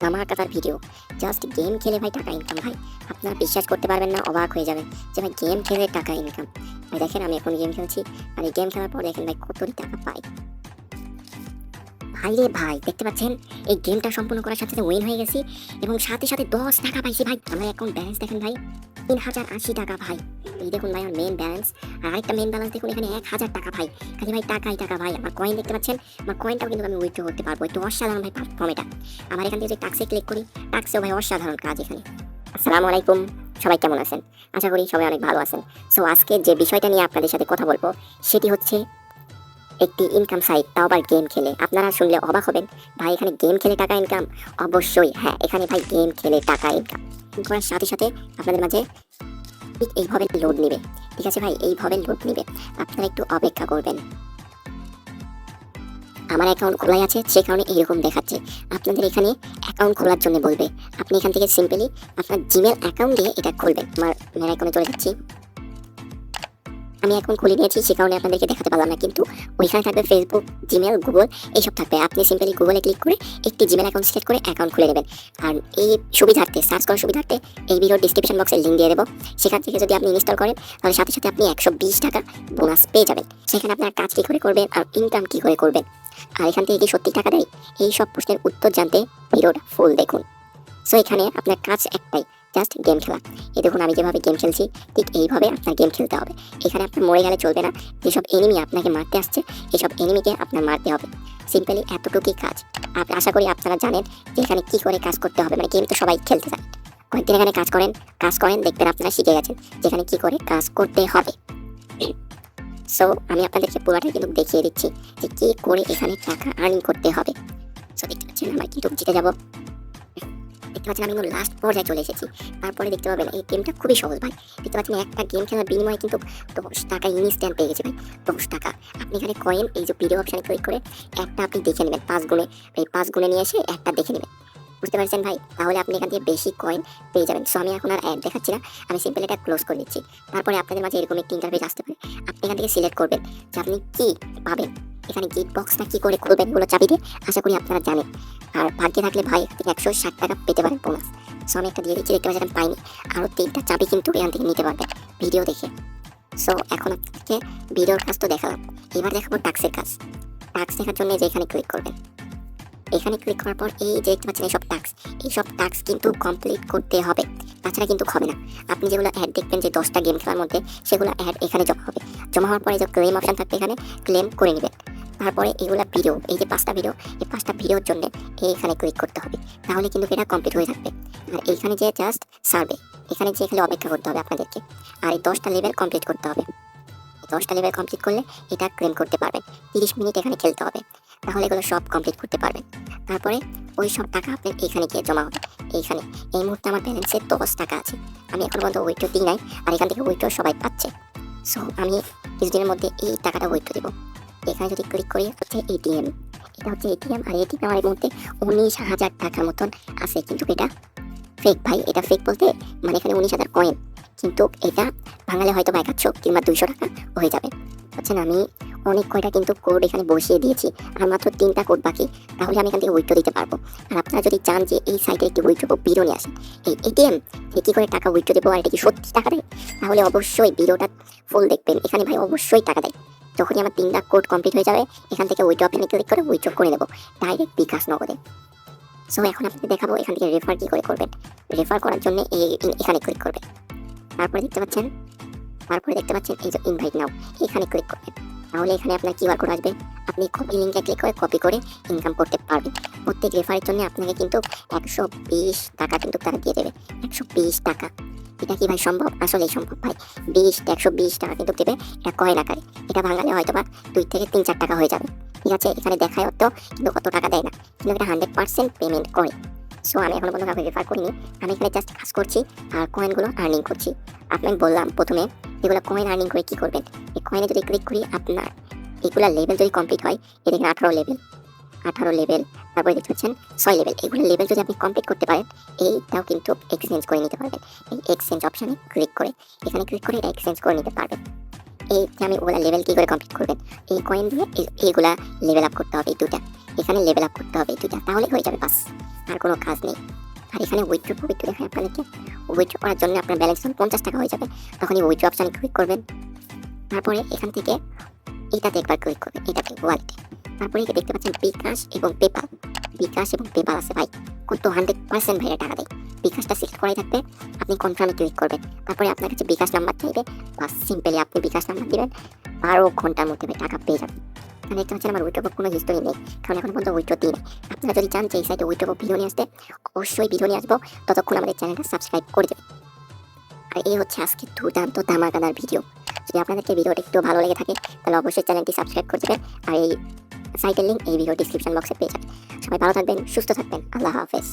ধামাকাদার video. Just game খেলে ভাই টাকা ইনকাম ভাই। আপনারা বিশ্বাস করতে পারবেন না, অবাক হয়ে যাবেন যে ভাই গেম খেলে টাকা ইনকাম। ভাই দেখেন আমি এখন গেম খেলছি, আর এই গেম খেলার পর দেখেন ভাই কত টাকা পাই। ভাই রে ভাই, দেখতে পাচ্ছেন এই গেমটা সম্পূর্ণ করার সাথে সাথে উইন হয়ে গেছি এবং সাথে সাথে 10 টাকা পাইছি ভাই। আমার অ্যাকাউন্ট ব্যালেন্স দেখেন ভাই 3080 টাকা ভাই। এই দেখুন ভাই আমার মেন ব্যালেন্স, আর আরেকটা মেন ব্যালেন্স দেখুন এখানে 1000 টাকা ভাই। খালি ভাই টাকাই টাকা ভাই। আমার কয়েন দেখতে পাচ্ছেন, আমার কয়েনটাও কিন্তু আমি উইথড্র করতে পারবো। একটু অসাধারণ ভাই প্ল্যাটফর্ম এটা। আমার এখান থেকে যদি টাক্সে ক্লিক করি, টাক্সেও ভাই অসাধারণ কাজ এখানে। আসসালামু আলাইকুম, সবাই কেমন আছেন? আশা করি সবাই অনেক ভালো আছেন। সো আজকে যে বিষয়টা নিয়ে আপনাদের সাথে কথা বলবো সেটি হচ্ছে একটি ইনকাম সাইট, তাও আবার গেম খেলে। আপনারা শুনলে অবাক হবেন, ভাই এখানে গেম খেলে টাকা ইনকাম? অবশ্যই হ্যাঁ, এখানে ভাই গেম খেলে টাকা ইনকাম করার সাথে সাথে আপনাদের মাঝে ঠিক এইভাবে লোড নেবে। ঠিক আছে ভাই, এইভাবে লোড নেবে, আপনারা একটু অপেক্ষা করবেন। আমার অ্যাকাউন্ট খোলাই আছে, সে কারণে এইরকম দেখাচ্ছে। আপনাদের এখানে অ্যাকাউন্ট খোলার জন্য বলবে, আপনি এখান থেকে সিম্পলি আপনার জিমেল অ্যাকাউন্ট দিয়ে এটা খুলবেন। আমার মেন অ্যাকাউন্টে চলে যাচ্ছি, আমি এখন খুলে নিয়েছি, সে কারণে আপনাদেরকে দেখাতে পারলাম না, কিন্তু ওইখানে থাকবে ফেসবুক, জিমেল, গুগল, এইসব থাকবে। আপনি সিম্পলি গুগলে ক্লিক করে একটি জিমেল অ্যাকাউন্ট সেট করে অ্যাকাউন্ট খুলে নেবেন। আর এই সুবিধার্থে, সার্চ করার সুবিধার্থে এই ভিডিওর ডিসক্রিপশন বক্সে লিঙ্ক দিয়ে দেবো। সেখান থেকে যদি আপনি ইনস্টল করেন তাহলে সাথে সাথে আপনি 120 টাকা বোনাস পেয়ে যাবেন। সেখানে আপনার কাজ কী করে করবেন আর ইনকাম কী করে করবেন, আর এখান থেকে কি সত্যি টাকা দেয়, এই সব প্রশ্নের উত্তর জানতে ভিডিওটা ফুল দেখুন। সো এখানে আপনার কাজ একটাই, জাস্ট গেম খেলা। এই দেখুন আমি যেভাবে গেম খেলছি ঠিক এইভাবে আপনার গেম খেলতে হবে। এখানে আপনার মরে গেলে চলবে না। যেসব এনিমি আপনাকে মারতে আসছে এইসব এনিমিকে আপনার মারতে হবে। সিম্পলি এতটুকুই কাজ। আশা করি আপনারা জানেন যে এখানে কি করে কাজ করতে হবে। মানে গেম তো সবাই খেলতে চায়, কয়েকদিন এখানে কাজ করেন দেখবেন আপনারা শিখে গেছেন যেখানে কি করে কাজ করতে হবে। সো আমি আপনাদেরকে পুরোটাই কিন্তু দেখিয়ে দিচ্ছি যে কি করে এখানে টাকা আর্নিং করতে হবে। সো দেখতে পাচ্ছেন আমরা কিন্তু জিতে যাবো। দেখতে পাচ্ছেন আমি কিন্তু লাস্ট পর্যায়ে চলে এসেছি। তারপরে দেখতে পাবেন এই গেমটা খুবই সহজ ভাই। দেখতে পাচ্ছেন একটা গেম খেলার বিনিময়ে কিন্তু 10 টাকা ইনস্ট্যান্ট পেয়ে গেছি ভাই। 10 টাকা। আপনি এখানে কয়েন, এই যে ভিডিও অপশানে ক্লিক করে একটা আপনি দেখে নেবেন 5 গুণে। এই 5 গুণে নিয়ে এসে একটা দেখে নেবেন। বুঝতে পারছেন ভাই? তাহলে আপনি এখান থেকে বেশি কয়েন পেয়ে যাবেন। সো আমি এখন আর অ্যাড দেখাচ্ছি না, আমি সিম্পল এটা ক্লোজ করে দিচ্ছি। তারপরে আপনাদের মাঝে এরকম একটি ইন্টারফেস আসতে পারে। আপনি এখান থেকে সিলেক্ট করবেন যে আপনি কি পাবেন। এখানে গিফট বক্সটা কি করে খুলবেন এগুলো চাবি দিয়ে আশা করি আপনারা জানেন। আর ভাগ্যে থাকলে ভাই 160 টাকা পেতে পারেন বোনাস। সো আমি একটা দিয়ে দিচ্ছি, দেখতে পাচ্ছেন পাইনি। আরও 3টা চাবি কিন্তু এখান থেকে নিতে পারবেন ভিডিও দেখে। সো এখন আপনাকে ভিডিওর কাজ তো দেখালাম, এবার দেখাবো টাক্সের কাজ। টাক্স দেখার জন্য যে এখানে ক্লিক করবেন। এখানে ক্লিক করার পর এই যে দেখতে পাচ্ছেন এইসব টাস্ক কিন্তু কমপ্লিট করতে হবে, তাছাড়া কিন্তু হবে না। আপনি যেগুলো অ্যাড দেখবেন যে 10টা গেম খেলার মধ্যে, সেগুলো অ্যাড এখানে জমা হবে। জমা হওয়ার পরে যে ক্লেম অপশন থাকবে এখানে ক্লেম করে নেবেন। তারপরে এগুলা ভিডিও, এই যে 5টা ভিডিও, এই 5টা ভিডিওর জন্য এইখানে ক্লিক করতে হবে, তাহলে কিন্তু এটা কমপ্লিট হয়ে থাকবে। আর এইখানে যে জাস্ট সার্ভে, এখানে যে খালি অপেক্ষা করতে হবে আপনাদেরকে। আর এই 10টা লেভেল কমপ্লিট করতে হবে। 10টা লেভেল কমপ্লিট করলে এটা ক্লেম করতে পারবেন। 30 মিনিট এখানে খেলতে হবে, তাহলে এগুলো সব কমপ্লিট করতে পারবেন। তারপরে ওই সব টাকা আপনার এইখানে গিয়ে জমা হবে। এইখানে এই মুহূর্তে আমার ব্যালেন্সে 10 টাকা আছে, আমি এখন পর্যন্ত উইথড্র দিই নাই, আর এখান থেকে উইথড্র সবাই পাচ্ছে। সো আমি কিছুদিনের মধ্যে এই টাকাটা উইথড্র দেবো। এখানে যদি ক্লিক করি হচ্ছে এটিএম, এটা হচ্ছে এটিএম। আর এটিএম আমার এই মুহূর্তে 19,000 টাকার মতন আছে, কিন্তু এটা ফেক ভাই। এটা ফেক বলতে মানে এখানে 19,000 কয়েন, কিন্তু এটা ভাঙালে হয়তো 100 কিংবা 200 টাকা হয়ে যাবে। বুঝছেন, আমি অনেক কয়টা কিন্তু কোড এখানে বসিয়ে দিয়েছি, আর মাত্র 3টা কোড বাকি, তাহলে আমি এখান থেকে উইথড্র দিতে পারবো। আর আপনারা যদি চান যে এই সাইটে একটি উইথড্র ভিডিও নিয়ে আসেন, এই এটিএম থেকে কী করে টাকা উইথড্র দেবো আর এটা কি সত্যি টাকা দেয়, তাহলে অবশ্যই ভিডিওটা ফুল দেখবেন। এখানে ভাই অবশ্যই টাকা দেয়। যখনই আমার 3টা কোড কমপ্লিট হয়ে যাবে, এখান থেকে উইথড্র অপশনে ক্লিক করে উইথড্র করে নেবো ডাইরেক্ট বিকাশ নগদে। সো এখন আপনাদের দেখাবো এখান থেকে রেফার কী করে করবেন। রেফার করার জন্য এখানে ক্লিক করবেন। তারপরে দেখতে পাচ্ছেন এই যে ইনভাইট নাও, এখানে ক্লিক করবেন। তাহলে এখানে আপনার কিউআর কোড আসবে, আপনি কপি লিঙ্কে ক্লিক করে কপি করে ইনকাম করতে পারবেন। প্রত্যেক রেফারের জন্য আপনাকে কিন্তু 120 টাকা কিন্তু তারা দিয়ে দেবে। 120 টাকা, এটা কি ভাই সম্ভব? আসলেই সম্ভব ভাই। 120 টাকা কিন্তু দেবে, এটা কয়েন আকারে। এটা ভাঙালে হয়তো বা 2 থেকে 3-4 টাকা হয়ে যাবে। ঠিক আছে, এখানে দেখায় অত, কিন্তু কত টাকা দেয় না, কিন্তু এটা 100% পেমেন্ট করে। সো আমি এখনো পর্যন্ত কাউকে রেফার করিনি, আমি এখানে জাস্ট কাজ করছি আর কয়েনগুলো আর্নিং করছি। আপনাকে বললাম প্রথমে এগুলো কয়েন আর্নিং করে কী করবেন। এই কয়েনে যদি ক্লিক করি, আপনার এগুলা লেভেল যদি কমপ্লিট হয়, এখানে 18 লেভেল, তারপরে দেখতে পাচ্ছেন 6 লেভেল, এগুলো লেভেল যদি আপনি কমপ্লিট করতে পারেন, এইটাও কিন্তু এক্সচেঞ্জ করে নিতে পারবেন। এই এক্সচেঞ্জ অপশানে ক্লিক করে, এখানে ক্লিক করে এটা এক্সচেঞ্জ করে নিতে পারবেন। এই যে আমি ওগুলা লেভেল কি করে কমপ্লিট করবেন, এই কয়েন দিয়ে এইগুলা লেভেল আপ করতে হবে, এই দুটা এখানে লেভেল আপ করতে হবে, এই দুটা তাহলেই হয়ে যাবে বাস, আর কোনো কাজ নেই। আর এখানে উইথড্র দেখায় আপনাদেরকে, উইথড্র করার জন্য আপনার ব্যালেন্স যখন 50 টাকা হয়ে যাবে তখনই উইথড্র অপশানে ক্লিক করবেন। তারপরে এখান থেকে এইটাতে একবার ক্লিক করবেন, এটাতে ওয়ালেটে। তারপরে দেখতে পাচ্ছেন বিকাশ এবং পেপাল, বিকাশ এবং পেপাল আছে ভাই, কত 100% ভাইরা টাকা দেয়। বিকাশটা সিলেক্ট করাই থাকবে, আপনি কনফার্মে ক্লিক করবেন। তারপরে আপনার কাছে বিকাশ নাম্বার চাইবে, বাস সিম্পলি আপনি বিকাশ নাম্বার দিবেন, 12 ঘন্টার মধ্যে ভাই টাকা পেয়ে যাবেন। কারণ দেখতে পাচ্ছেন আমার উইথড্র কোনো হিস্টোরি নেই, কারণ এখন পর্যন্ত উইথড্র দিই নাই। আপনারা যদি চান যে এই সাইটে উইথড্র ভিডিও নিয়ে আসতে, অবশ্যই ভিডিও নিয়ে আসবো, ততক্ষণ আমাদের চ্যানেলটা সাবস্ক্রাইব করে দেবেন। আর এই হচ্ছে আজকে দুর্দান্ত ধামাকাদার ভিডিও। যদি আপনাদেরকে ভিডিওটা একটু ভালো লেগে থাকে তাহলে অবশ্যই চ্যানেলটি সাবস্ক্রাইব করে দেবেন, আর এই সাইটের লিঙ্ক এই ভিডিও ডিসক্রিপশন বক্সে পেয়ে যাবেন। সবাই ভালো থাকবেন, সুস্থ থাকবেন, আল্লাহ হাফেজ।